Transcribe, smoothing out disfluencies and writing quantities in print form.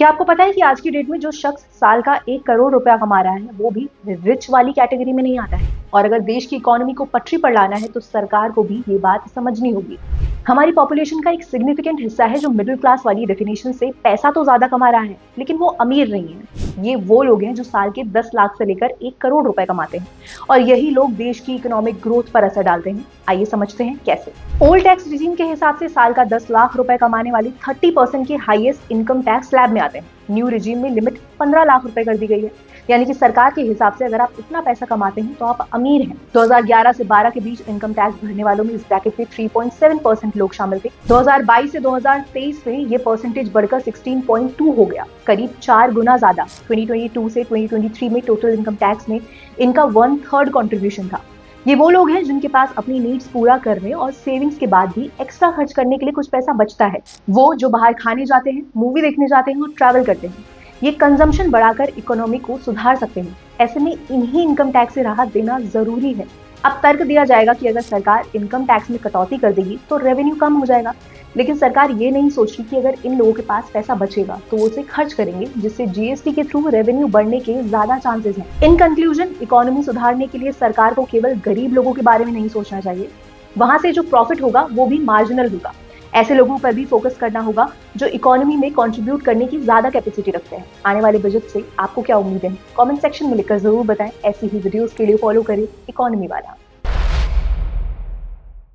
क्या आपको पता है कि आज की डेट में जो शख्स साल का 1 करोड़ रुपया कमा रहा है वो भी रिच वाली कैटेगरी में नहीं आता है। और अगर देश की इकोनॉमी को पटरी पर लाना है तो सरकार को भी ये बात समझनी होगी। हमारी पॉपुलेशन का एक सिग्निफिकेंट हिस्सा है जो मिडिल क्लास वाली डेफिनेशन से पैसा तो ज्यादा कमा रहा है लेकिन वो अमीर नहीं है। ये वो लोग हैं जो साल के 10 लाख से लेकर 1 करोड़ रुपए कमाते हैं और यही लोग देश की इकोनॉमिक ग्रोथ पर असर डालते हैं। आइए समझते हैं कैसे। ओल्ड टैक्स रिजीम के हिसाब से साल का 10 लाख रुपए कमाने वाले 30% के हाईएस्ट इनकम टैक्स स्लैब में आते हैं। न्यू रिजीम में लिमिट 15 लाख रुपए कर दी गई है, यानी कि सरकार के हिसाब से अगर आप इतना पैसा कमाते हैं तो आप अमीर हैं। 2011 से 12 के बीच इनकम टैक्स भरने वालों में इस ब्रैकेट में 3.7% लोग शामिल थे। 2022 से 2023 में ये परसेंटेज बढ़कर 16.2 हो गया, करीब 4 गुना ज्यादा। 2022 से 2023 में टोटल इनकम टैक्स में इनका 1/3 कॉन्ट्रीब्यूशन था। ये वो लोग हैं जिनके पास अपनी नीड्स पूरा करने और सेविंग्स के बाद भी एक्स्ट्रा खर्च करने के लिए कुछ पैसा बचता है। वो जो बाहर खाने जाते हैं, मूवी देखने जाते हैं और ट्रैवल करते हैं। ये कंजम्पशन बढ़ाकर इकोनॉमी को सुधार सकते हैं। ऐसे में इन्हीं इनकम टैक्स से राहत देना जरूरी है। अब तर्क दिया जाएगा कि अगर सरकार इनकम टैक्स में कटौती कर देगी तो रेवेन्यू कम हो जाएगा, लेकिन सरकार ये नहीं सोच रही कि अगर इन लोगों के पास पैसा बचेगा तो वो उसे खर्च करेंगे, जिससे जीएसटी के थ्रू रेवेन्यू बढ़ने के ज्यादा चांसेस हैं। इन कंक्लूजन, इकोनॉमी सुधारने के लिए सरकार को केवल गरीब लोगों के बारे में नहीं सोचना चाहिए, वहां से जो प्रॉफिट होगा वो भी मार्जिनल होगा। ऐसे लोगों पर भी फोकस करना होगा जो इकोनॉमी में कंट्रीब्यूट करने की ज्यादा कैपेसिटी रखते हैं। आने वाले बजट से आपको क्या उम्मीद है, कमेंट सेक्शन में लिखकर जरूर बताएं। ऐसी ही वीडियोस के लिए फॉलो करें इकोनॉमी वाला।